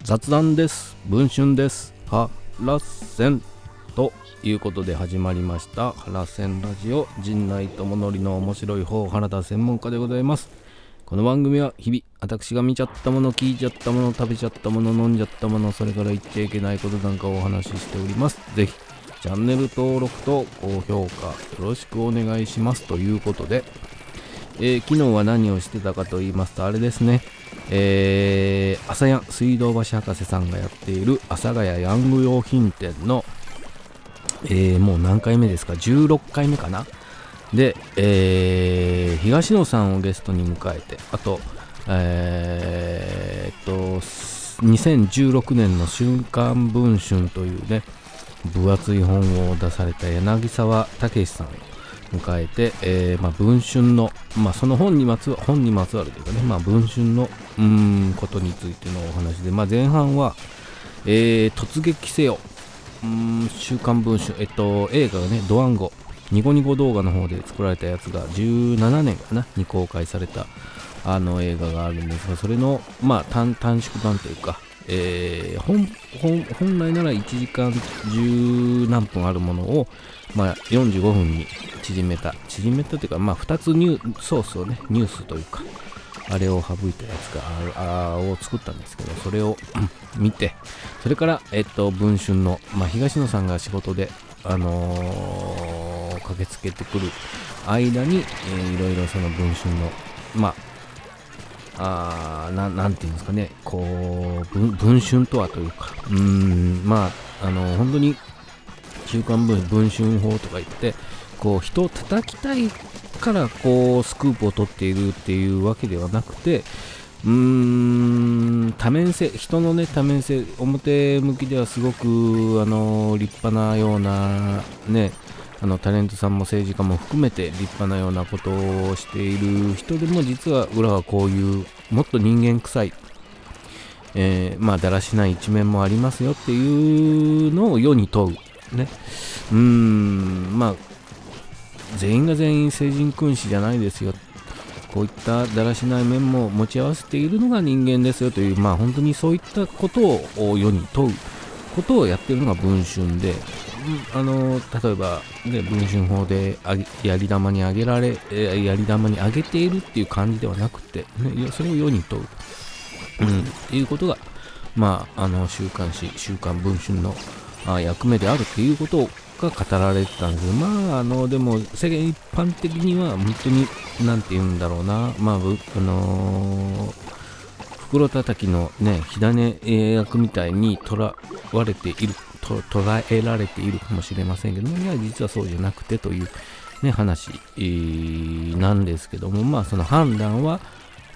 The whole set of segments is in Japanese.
雑談です。文春です。ハラセンということで始まりましたハラセンラジオ、陣内智則の面白い方原田専門家でございます。この番組は日々私が見ちゃったもの、聞いちゃったもの、食べちゃったもの、飲んじゃったもの、それから言っちゃいけないことなんかをお話ししております。ぜひチャンネル登録と高評価よろしくお願いしますということで、昨日は何をしてたかと言いますと、あれですね、朝や水道橋博士さんがやっている阿佐ヶ谷ヤング用品店の、もう何回目ですか、16回目かなで、東野さんをゲストに迎えて、あと、2016年の週刊文春というね分厚い本を出された柳沢武さんを迎えて、文春の、その本にまつわるというかね、文春のことについてのお話で、前半は、突撃せよ週刊文春、映画がねドワンゴニコニコ動画の方で作られたやつが17年かなに公開された映画があるんですが、それの短縮版というか、本来なら1時間10何分あるものを、45分に縮めたというか、2つソースをね、ニュースというかあれを省いたやつを作ったんですけど、それを見て、それから文春の、東野さんが仕事で駆けつけてくる間に、いろいろその文春のなんていうんですかね、こう文春とはというか、本当に週刊文春法とか言って、こう人を叩きたいからこうスクープを取っているっていうわけではなくて、多面性、人のね多面性、表向きではすごく立派なようなね、タレントさんも政治家も含めて立派なようなことをしている人でも、実は裏はこういうもっと人間臭い、だらしない一面もありますよっていうのを世に問うね。全員が全員聖人君子じゃないですよ、こういっただらしない面も持ち合わせているのが人間ですよという、本当にそういったことを世に問うことをやっているのが文春で、例えば、ね、文春法でやり玉にあげているっていう感じではなくて、それを世に問う、っていうことが、週刊文春の役目であるっていうことが語られてたんですけど、でも世間一般的には本当になんて言うんだろうな、袋叩きのね火種役みたいに捉えられているかもしれませんけど、いや実はそうじゃなくてというね話なんですけども、その判断は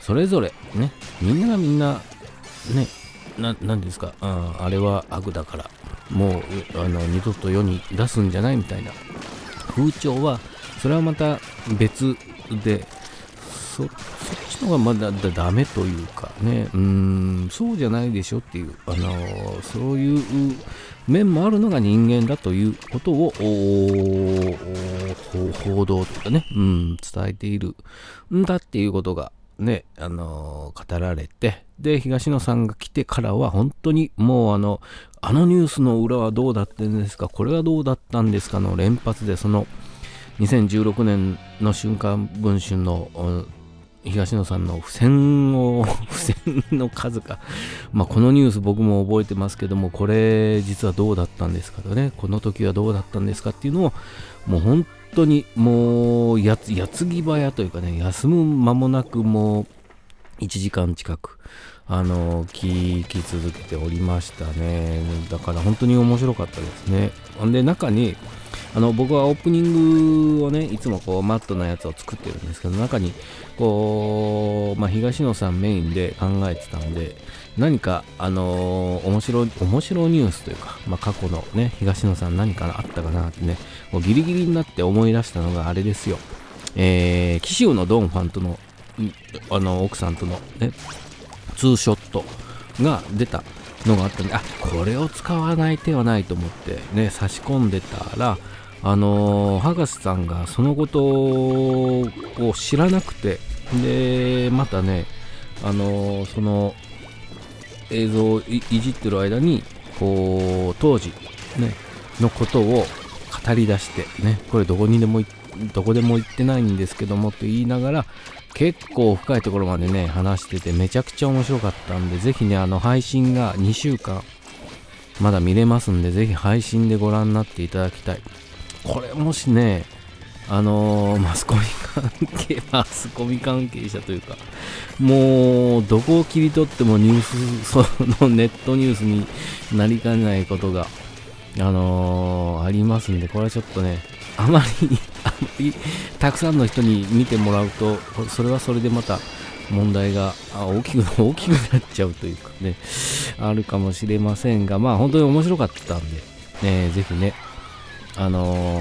それぞれね、みんなね、なんですか、あれは悪だからもう二度と世に出すんじゃないみたいな風潮は、それはまた別で、そっちの方がまだダメというかね、そうじゃないでしょっていう、そういう面もあるのが人間だということを報道というかね、伝えているんだっていうことがね、語られて、で東野さんが来てからは本当にもうニュースの裏はどうだったんですか、これはどうだったんですかの連発で、その2016年の週刊文春の東野さんの付箋の数が、このニュース僕も覚えてますけども、これ実はどうだったんですかとね、この時はどうだったんですかっていうのを、もう本当にもう矢継ぎ早というかね、休む間もなくもう1時間近く聞き続けておりましたね。だから本当に面白かったですね。で中に僕はオープニングをねいつもこうマットなやつを作ってるんですけど、中にこう、東野さんメインで考えてたんで、何か面白ニュースというか、過去のね東野さん何かあったかなってね、もうギリギリになって思い出したのがあれですよ。紀州のドンファンとの奥さんとのねツーショットが出たのがあったんで、これを使わない手はないと思ってね差し込んでたら、博士さんがそのことを知らなくて、でまたねその映像をいじってる間にこう当時ねのことを語り出してね、これどこでも言ってないんですけどもと言いながら結構深いところまでね話しててめちゃくちゃ面白かったんで、ぜひね配信が2週間まだ見れますんで、ぜひ配信でご覧になっていただきたい。これもしねマスコミ関係者というか、もうどこを切り取ってもニュース、そのネットニュースになりかねないことがありますんで、これはちょっとねあまりたくさんの人に見てもらうと、それはそれでまた問題が大きくなっちゃうというかね、あるかもしれませんが、まあ本当に面白かったんで、ぜひね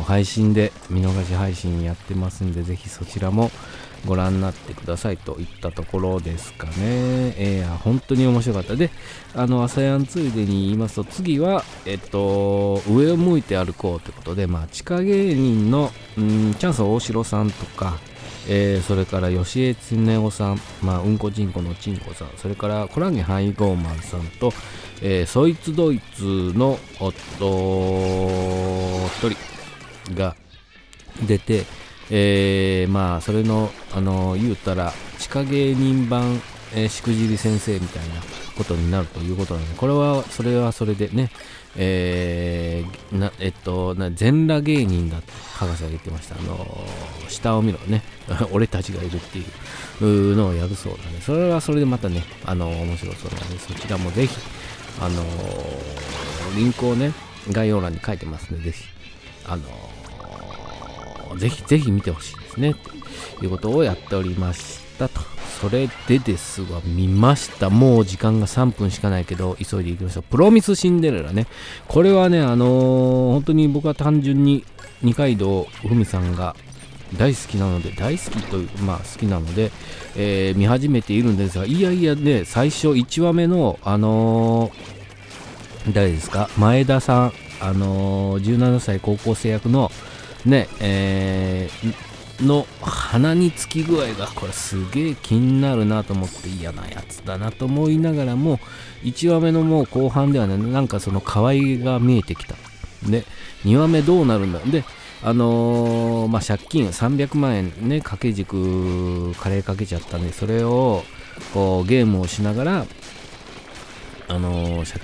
配信で見逃し配信やってますんで、ぜひそちらもご覧になってくださいといったところですかね。本当に面白かった。で、朝やんついでに言いますと、次は上を向いて歩こうということで、地下芸人のチャンス大城さんとか、それから吉江恒夫さん、うんこちんこのちんこさん、それからコラーゲンハイゴーマンさんと、そいつドイツの一人が出て、それの言うたら地下芸人版、しくじり先生みたいなことになるということなので、これはそれでね、全裸芸人だって博士が言ってました。下を見ろね俺たちがいるっていうのをやるそうなので、それはそれでまたね面白そうなので、そちらもぜひリンクをね概要欄に書いてますので、ぜひぜひ見てほしいですねということをやっておりましたと。それでですが、見ました。もう時間が3分しかないけど急いでいきました。プロミスシンデレラね、これはね本当に僕は単純に二階堂ふみさんが大好きなので、好きなので、見始めているんですが、いやね、最初1話目の誰ですか、前田さん、17歳高校生役のね、の鼻につき具合がこれすげえ気になるなと思って、嫌なやつだなと思いながらも、1話目のもう後半ではね、なんかその可愛げが見えてきた。で2話目どうなるんだ。で借金300万円ね、掛け軸カレーかけちゃったんで、それをこうゲームをしながら借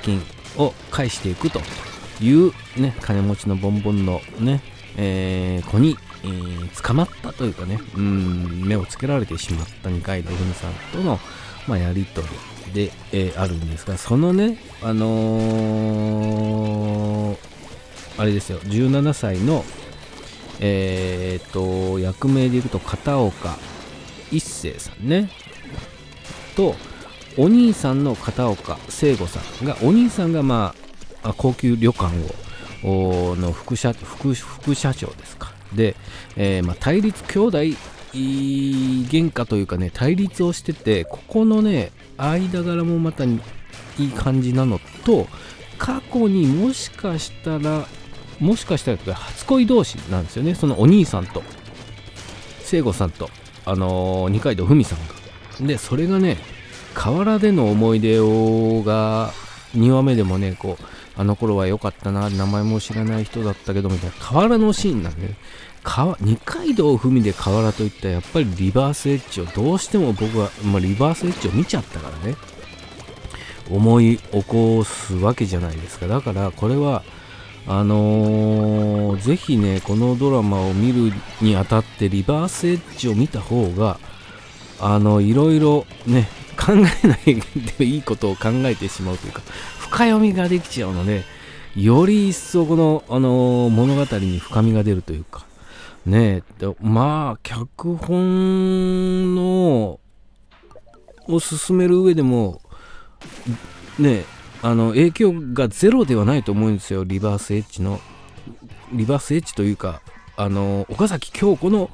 金を返していくというね、金持ちのボンボンのね、子に、捕まったというかね、目をつけられてしまった二階堂ふみさんとの、やりとりで、あるんですが、そのねあれですよ、17歳の役名でいくと片岡一生さんねと、お兄さんの片岡聖吾さんが、お兄さんが高級旅館の副社長ですか。で、対立兄弟喧嘩というかね、対立をしてて、ここのね間柄もまたいい感じなのと、過去にもしかしたら初恋同士なんですよね、そのお兄さんと聖吾さんと二階堂ふみさんが。でそれがね、河原での思い出が2話目でもね、こうあの頃は良かったな、名前も知らない人だったけどみたいな河原のシーンなんで、二階堂ふみで河原といったらやっぱりリバースエッジをどうしても僕は、リバースエッジを見ちゃったからね、思い起こすわけじゃないですか。だからこれはぜひね、このドラマを見るにあたってリバースエッジを見た方がいろいろね、考えないでいいことを考えてしまうというか、深読みができちゃうので、より一層この、物語に深みが出るというかね。脚本のを進める上でもね、影響がゼロではないと思うんですよ。リバースエッジというか岡崎京子の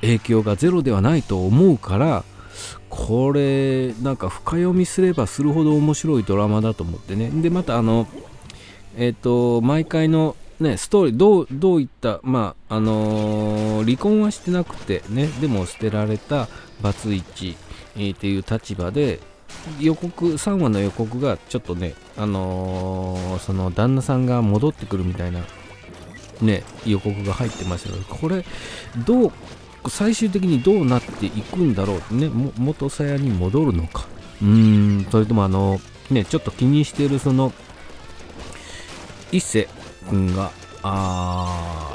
影響がゼロではないと思うから、これなんか深読みすればするほど面白いドラマだと思ってね。でまた毎回のね、ストーリーどういった、離婚はしてなくてね、でも捨てられたバツイチ、っていう立場で、3話の予告がちょっとね、その旦那さんが戻ってくるみたいなね、予告が入ってましたけど、これ最終的にどうなっていくんだろうね、元さやに戻るのか、それともね、ちょっと気にしているその一世君が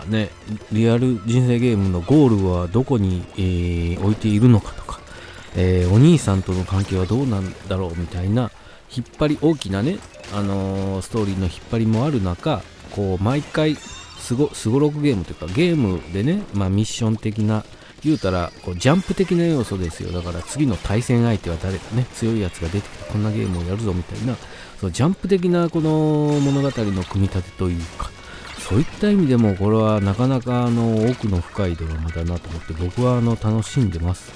ね、リアル人生ゲームのゴールはどこに、置いているのかとか、お兄さんとの関係はどうなんだろうみたいな大きなね、ストーリーの引っ張りもある中、こう毎回すごろくゲームというか、ゲームでね、ミッション的な、言うたらこうジャンプ的な要素ですよ。だから次の対戦相手は誰かね、強いやつが出てきてこんなゲームをやるぞみたいな、そうジャンプ的なこの物語の組み立てというか、そういった意味でもこれはなかなか奥の深いドラマだなと思って、僕は楽しんでます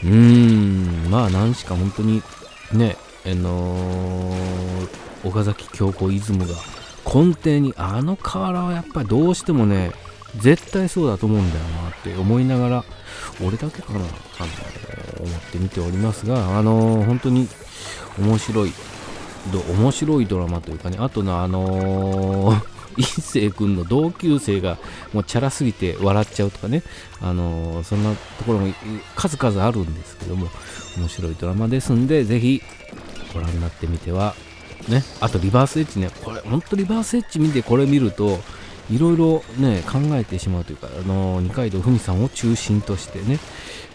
が、何しか本当にね、岡崎京子イズムが根底に、瓦はやっぱりどうしてもね、絶対そうだと思うんだよなって思いながら、俺だけかな、思って見ておりますが、本当に面白いドラマというかね、あとの一星君の同級生がもうチャラすぎて笑っちゃうとかね、そんなところも数々あるんですけども、面白いドラマですんで、ぜひご覧になってみてはね。あとリバースエッジね、これ本当リバースエッジ見てこれ見るといろいろね考えてしまうというか、二階堂ふみさんを中心としてね、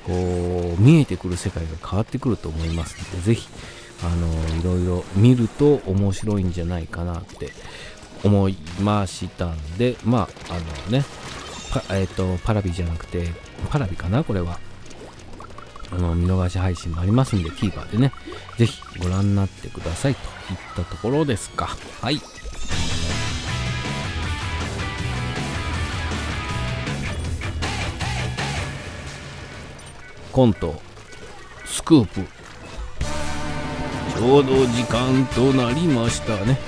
こう見えてくる世界が変わってくると思いますので、ぜひいろいろ見ると面白いんじゃないかなって思いましたんで、パラビじゃなくてパラビかな、これは見逃し配信もありますんで、キーパーでね、ぜひご覧になってくださいといったところですか。はい。コントスクープ、ちょうど時間となりましたね。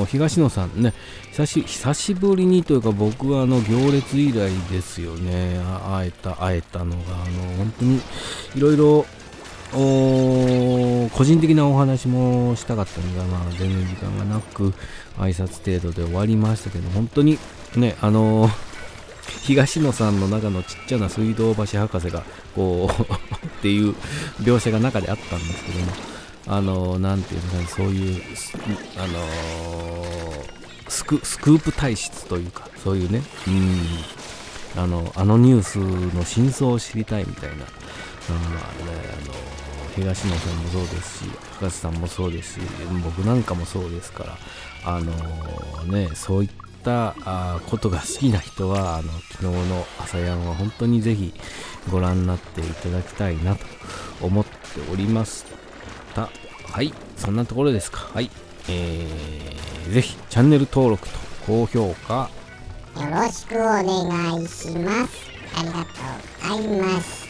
東野さんね、久しぶりにというか、僕は行列以来ですよね、会えたのが、本当にいろいろ個人的なお話もしたかったのが、全然時間がなく挨拶程度で終わりましたけど、本当にね、東野さんの中のちっちゃな水道橋博士がこうっていう描写が中であったんですけども、なんていうのかね、そういうスクープ体質というか、そういうね、ニュースの真相を知りたいみたいな、東野さんもそうですし、博士さんもそうですし、僕なんかもそうですから、そういったことが好きな人は、昨日の朝やんは本当にぜひご覧になっていただきたいなと思っておりました。はい、そんなところですか。はい、ぜひチャンネル登録と高評価よろしくお願いします。ありがとうございます。